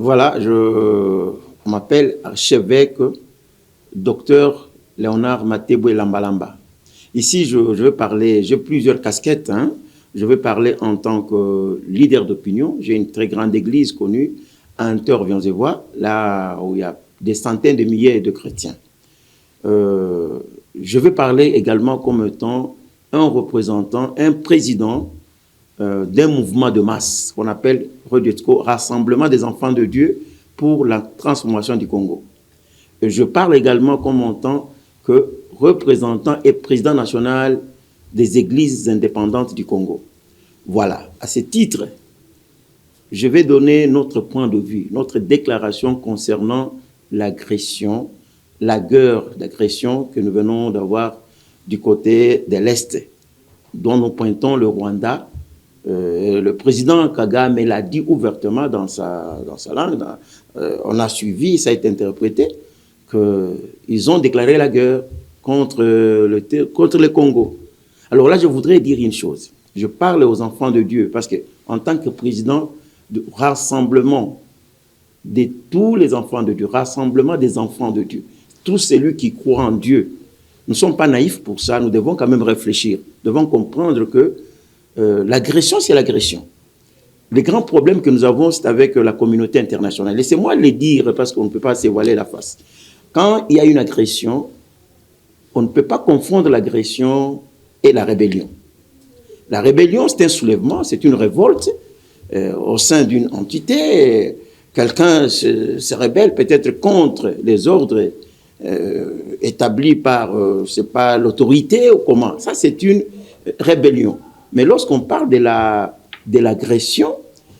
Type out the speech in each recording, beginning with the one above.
Voilà, je m'appelle archevêque docteur Léonard Mateboué Lambalamba. Ici, je veux parler, j'ai plusieurs casquettes. Je veux parler en tant que leader d'opinion. J'ai une très grande église connue à Anteur-Vianzevoix, là où il y a des centaines de milliers de chrétiens. Je veux parler également comme étant un représentant, un président d'un mouvement de masse qu'on appelle Redietco, Rassemblement des enfants de Dieu pour la transformation du Congo. Et je parle également comme en tant que représentant et président national des églises indépendantes du Congo. Voilà, à ce titre, je vais donner notre point de vue, notre déclaration concernant l'agression, la guerre d'agression que nous venons d'avoir du côté de l'Est, dont nous pointons le Rwanda. Le président Kagame l'a dit ouvertement dans sa langue, on a suivi, ça a été interprété, qu'ils ont déclaré la guerre contre le Congo. Alors là, je voudrais dire une chose. Je parle aux enfants de Dieu parce qu'en tant que président du rassemblement de tous les enfants de Dieu, rassemblement des enfants de Dieu, tous celui qui croient en Dieu, nous ne sommes pas naïfs pour ça, nous devons quand même réfléchir, nous devons comprendre que l'agression, c'est l'agression. Le grand problème que nous avons, c'est avec la communauté internationale. Laissez-moi le dire parce qu'on ne peut pas se voiler la face. Quand il y a une agression, on ne peut pas confondre l'agression et la rébellion. La rébellion, c'est un soulèvement, c'est une révolte au sein d'une entité. Quelqu'un se rébelle peut-être contre les ordres établis par, c'est pas l'autorité ou comment. Ça, c'est une rébellion. Mais lorsqu'on parle de l'agression,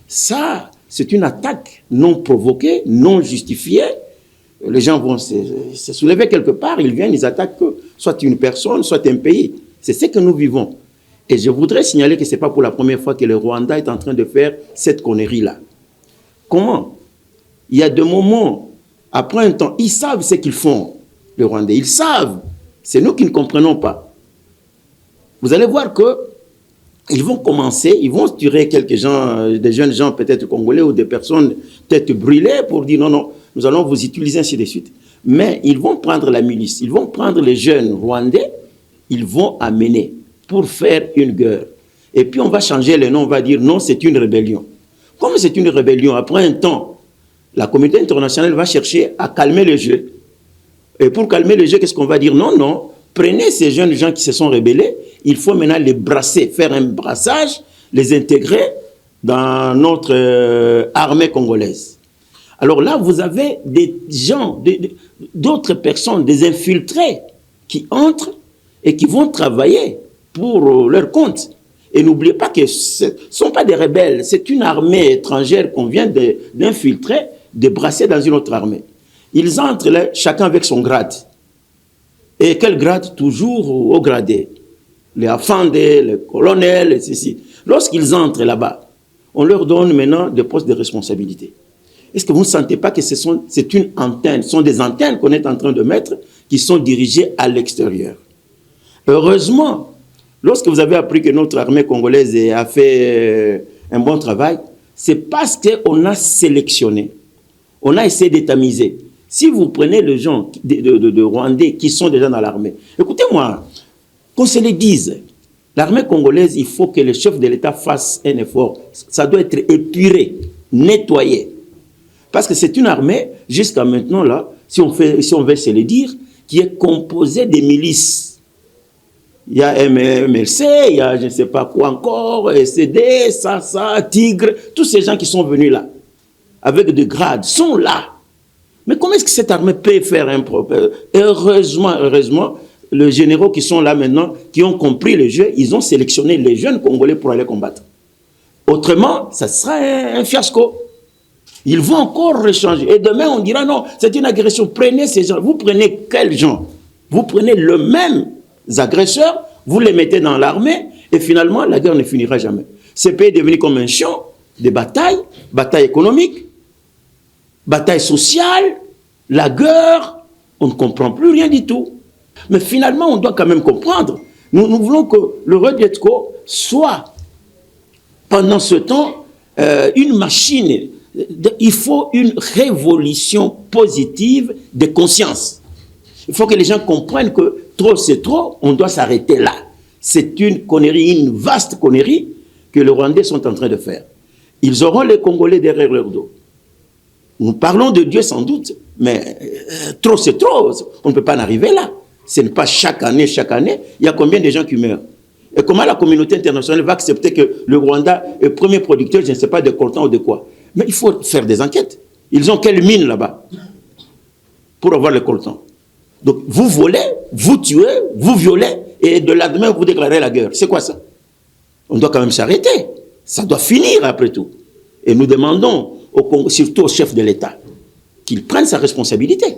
ça, c'est une attaque non provoquée, non justifiée. Les gens vont se soulever quelque part, ils viennent, ils attaquent soit une personne, soit un pays. C'est ce que nous vivons. Et je voudrais signaler que ce n'est pas pour la première fois que le Rwanda est en train de faire cette connerie-là. Comment? Il y a des moments, après un temps, ils savent ce qu'ils font, les Rwandais. Ils savent. C'est nous qui ne comprenons pas. Vous allez voir que ils vont commencer, ils vont tuer quelques gens, des jeunes gens peut-être congolais ou des personnes peut-être brûlées pour dire non, non, nous allons vous utiliser ainsi de suite. Mais ils vont prendre la milice, ils vont prendre les jeunes rwandais, ils vont amener pour faire une guerre. Et puis on va changer le nom, on va dire non, c'est une rébellion. Comme c'est une rébellion, après un temps, la communauté internationale va chercher à calmer le jeu. Et pour calmer le jeu, qu'est-ce qu'on va dire? Non, non, prenez ces jeunes gens qui se sont rébellés, il faut maintenant les brasser, faire un brassage, les intégrer dans notre armée congolaise. Alors là, vous avez des gens, d'autres personnes, des infiltrés qui entrent et qui vont travailler pour leur compte. Et n'oubliez pas que ce ne sont pas des rebelles, c'est une armée étrangère qu'on vient d'infiltrer, de brasser dans une autre armée. Ils entrent là, chacun avec son grade. Et quel grade? Toujours au gradé. Les afandés, les colonels, et ceci. Lorsqu'ils entrent là-bas, on leur donne maintenant des postes de responsabilité. Est-ce que vous ne sentez pas que c'est une antenne, ce sont des antennes qu'on est en train de mettre qui sont dirigées à l'extérieur? Heureusement, lorsque vous avez appris que notre armée congolaise a fait un bon travail, c'est parce qu'on a sélectionné, on a essayé d'étamiser. Si vous prenez les gens de Rwandais qui sont déjà dans l'armée, écoutez-moi, qu'on se le dise, l'armée congolaise, il faut que le chef de l'État fasse un effort. Ça doit être épuré, nettoyé. Parce que c'est une armée, jusqu'à maintenant, là, si on veut se le dire, qui est composée des milices. Il y a MLC, il y a je ne sais pas quoi encore, CD, Sasa, Tigre, tous ces gens qui sont venus là, avec des grades, sont là. Mais comment est-ce que cette armée peut faire un problème? Heureusement, les généraux qui sont là maintenant, qui ont compris le jeu, ils ont sélectionné les jeunes Congolais pour aller combattre. Autrement, ça sera un fiasco. Ils vont encore rechanger. Et demain, on dira non, c'est une agression. Prenez ces gens. Vous prenez quels gens? Vous prenez le même agresseurs, vous les mettez dans l'armée, et finalement, la guerre ne finira jamais. Ce pays est devenu comme un champ de bataille, bataille économique, bataille sociale, la guerre, on ne comprend plus rien du tout. Mais finalement, on doit quand même comprendre. Nous voulons que le Redietco soit, pendant ce temps, une machine Il faut une révolution positive de conscience. Il faut que les gens comprennent que trop c'est trop, on doit s'arrêter là. C'est une connerie, une vaste connerie que les Rwandais sont en train de faire. Ils auront les Congolais derrière leur dos. Nous parlons de Dieu sans doute, mais trop c'est trop, on ne peut pas en arriver là. Ce n'est pas chaque année, il y a combien de gens qui meurent? Et comment la communauté internationale va accepter que le Rwanda est premier producteur, je ne sais pas, de coltan ou de quoi? Mais il faut faire des enquêtes. Ils ont quelle mine là-bas pour avoir le coltan? Donc vous volez, vous tuez, vous violez, et de là demain vous déclarez la guerre. C'est quoi ça? On doit quand même s'arrêter. Ça doit finir après tout. Et nous demandons, surtout au chef de l'État, qu'il prenne sa responsabilité.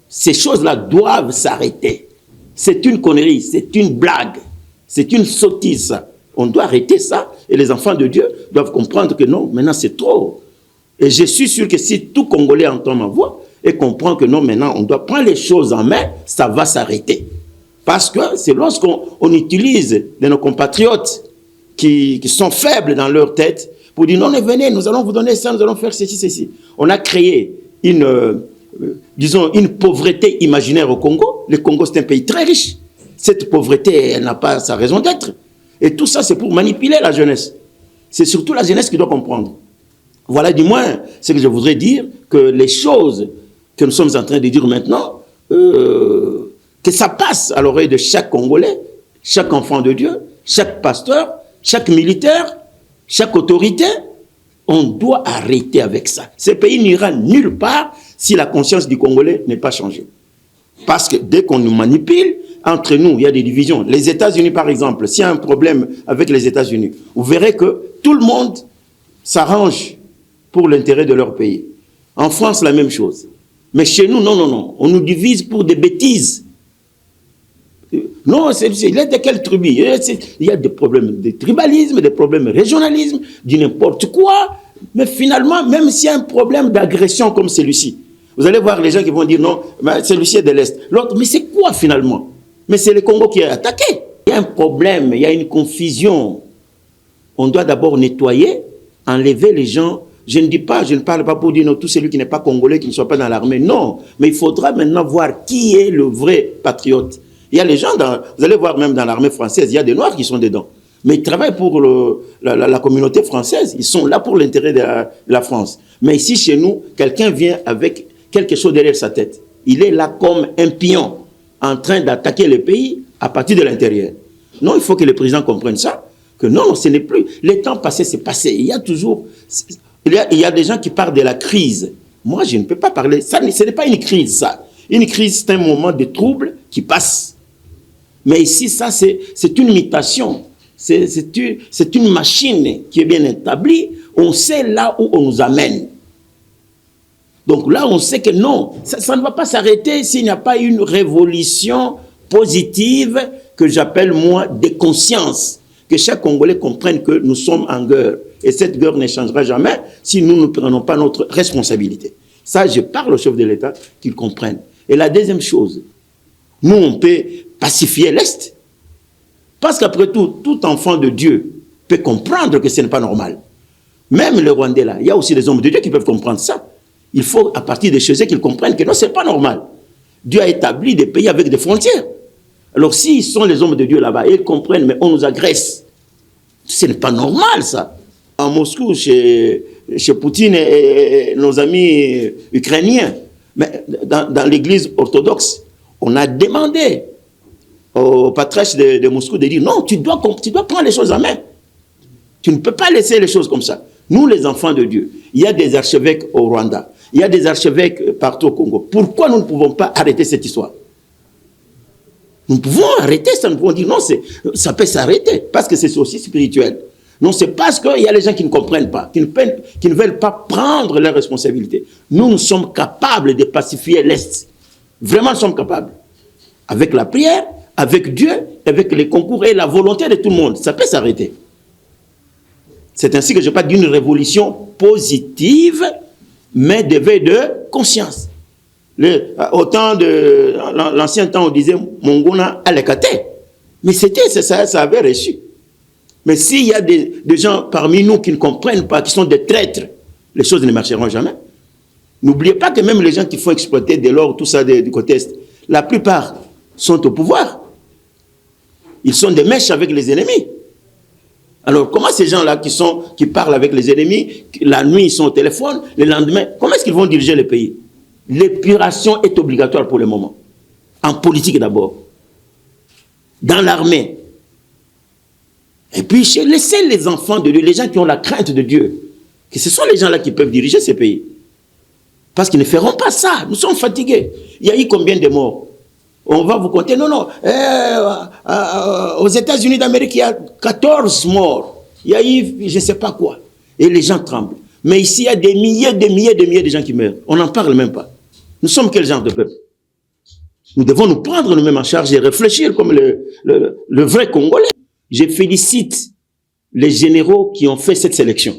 Ces choses-là doivent s'arrêter. C'est une connerie, c'est une blague, c'est une sottise. On doit arrêter ça, et les enfants de Dieu doivent comprendre que non, maintenant c'est trop. Et je suis sûr que si tout Congolais entend ma voix et comprend que non, maintenant on doit prendre les choses en main, ça va s'arrêter. Parce que c'est lorsqu'on utilise de nos compatriotes qui sont faibles dans leur tête pour dire non, venez, nous allons vous donner ça, nous allons faire ceci, ceci. On a créé disons, une pauvreté imaginaire au Congo. Le Congo, c'est un pays très riche. Cette pauvreté, elle n'a pas sa raison d'être. Et tout ça, c'est pour manipuler la jeunesse. C'est surtout la jeunesse qui doit comprendre. Voilà du moins ce que je voudrais dire, que les choses que nous sommes en train de dire maintenant, que ça passe à l'oreille de chaque Congolais, chaque enfant de Dieu, chaque pasteur, chaque militaire, chaque autorité. On doit arrêter avec ça. Ce pays n'ira nulle part si la conscience du Congolais n'est pas changée. Parce que dès qu'on nous manipule, entre nous, il y a des divisions. Les États-Unis, par exemple, s'il y a un problème avec les États-Unis, vous verrez que tout le monde s'arrange pour l'intérêt de leur pays. En France, la même chose. Mais chez nous, non, non, non. On nous divise pour des bêtises. Non, il y a de quelle tribu? Il y a des problèmes de tribalisme, des problèmes de régionalisme, du n'importe quoi. Mais finalement, même s'il y a un problème d'agression comme celui-ci, vous allez voir les gens qui vont dire non, celui-ci est de l'Est. L'autre, mais c'est quoi finalement? Mais c'est le Congo qui est attaqué. Il y a un problème, il y a une confusion. On doit d'abord nettoyer, enlever les gens. Je ne parle pas pour dire non, tout celui qui n'est pas congolais, qui ne soit pas dans l'armée. Non, mais il faudra maintenant voir qui est le vrai patriote. Il y a les gens, vous allez voir même dans l'armée française, il y a des Noirs qui sont dedans. Mais ils travaillent pour la communauté française. Ils sont là pour l'intérêt de la France. Mais ici, chez nous, quelqu'un vient avec quelque chose derrière sa tête. Il est là comme un pion, en train d'attaquer le pays à partir de l'intérieur. Non, il faut que le président comprenne ça. Que non, ce n'est plus. Les temps passés, c'est passé. Il y a toujours... Il y a des gens qui parlent de la crise. Moi, je ne peux pas parler... Ça, ce n'est pas une crise, ça. Une crise, c'est un moment de trouble qui passe. Mais ici, ça, c'est une mutation. C'est une machine qui est bien établie. On sait là où on nous amène. Donc là, on sait que non, ça ne va pas s'arrêter s'il n'y a pas une révolution positive que j'appelle, moi, de conscience. Que chaque Congolais comprenne que nous sommes en guerre. Et cette guerre ne changera jamais si nous ne prenons pas notre responsabilité. Ça, je parle au chef de l'État qu'il comprenne. Et la deuxième chose, nous, on peut pacifier l'Est. Parce qu'après tout, tout enfant de Dieu peut comprendre que ce n'est pas normal. Même les Rwandais, là, il y a aussi des hommes de Dieu qui peuvent comprendre ça. Il faut, à partir de chez eux, qu'ils comprennent que non, ce n'est pas normal. Dieu a établi des pays avec des frontières. Alors, s'ils sont les hommes de Dieu là-bas, ils comprennent, mais on nous agresse. Ce n'est pas normal, ça. En Moscou, chez Poutine et nos amis ukrainiens, mais dans l'église orthodoxe, on a demandé au patriarche de Moscou de dire non, tu dois prendre les choses en main. Tu ne peux pas laisser les choses comme ça. Nous, les enfants de Dieu, il y a des archevêques au Rwanda, il y a des archevêques partout au Congo. Pourquoi nous ne pouvons pas arrêter cette histoire? Nous pouvons arrêter ça, nous pouvons dire non, ça peut s'arrêter, parce que c'est aussi spirituel. Non, c'est parce qu'il y a les gens qui ne comprennent pas, qui ne veulent pas prendre leurs responsabilités. Nous sommes capables de pacifier l'Est. Vraiment, nous sommes capables. Avec la prière, avec Dieu, avec les concours et la volonté de tout le monde. Ça peut s'arrêter. C'est ainsi que je parle d'une révolution positive, mais de veille de conscience. Autant de l'ancien temps, on disait Mongona Alekate. Mais ça avait reçu. Mais s'il y a des gens parmi nous qui ne comprennent pas, qui sont des traîtres, les choses ne marcheront jamais. N'oubliez pas que même les gens qui font exploiter de l'or, tout ça du côté Est, la plupart sont au pouvoir. Ils sont des mèches avec les ennemis. Alors, comment ces gens-là qui parlent avec les ennemis, la nuit ils sont au téléphone, le lendemain, comment est-ce qu'ils vont diriger le pays? L'épuration est obligatoire pour le moment. En politique d'abord. Dans l'armée. Et puis, laissez les enfants de Dieu, les gens qui ont la crainte de Dieu, que ce sont les gens-là qui peuvent diriger ces pays. Parce qu'ils ne feront pas ça. Nous sommes fatigués. Il y a eu combien de morts? On va vous compter. Non. Aux États-Unis d'Amérique, il y a 14 morts. Il y a eu je ne sais pas quoi. Et les gens tremblent. Mais ici, il y a des milliers de gens qui meurent. On n'en parle même pas. Nous sommes quel genre de peuple? Nous devons nous prendre nous-mêmes en charge et réfléchir comme le vrai Congolais. Je félicite les généraux qui ont fait cette sélection.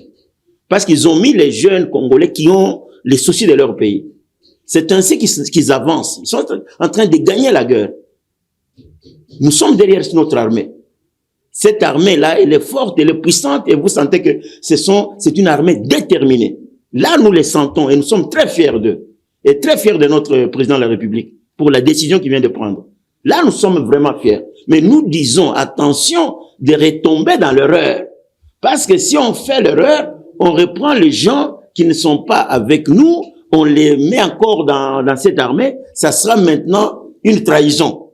Parce qu'ils ont mis les jeunes Congolais qui ont les soucis de leur pays. C'est ainsi qu'ils avancent. Ils sont en train de gagner la guerre. Nous sommes derrière notre armée. Cette armée-là, elle est forte, elle est puissante, et vous sentez que c'est une armée déterminée. Là, nous les sentons, et nous sommes très fiers d'eux. Et très fiers de notre président de la République, pour la décision qu'il vient de prendre. Là, nous sommes vraiment fiers. Mais nous disons, attention de retomber dans l'erreur. Parce que si on fait l'erreur, on reprend les gens qui ne sont pas avec nous, on les met encore dans cette armée, ça sera maintenant une trahison.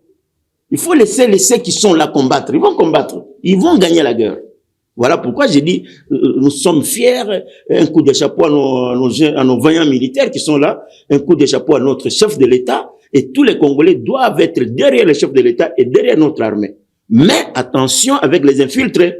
Il faut laisser ceux qui sont là combattre. Ils vont combattre. Ils vont gagner la guerre. Voilà pourquoi j'ai dit, nous sommes fiers, un coup de chapeau à nos vaillants militaires qui sont là, un coup de chapeau à notre chef de l'État, et tous les Congolais doivent être derrière le chef de l'État et derrière notre armée. Mais attention avec les infiltrés.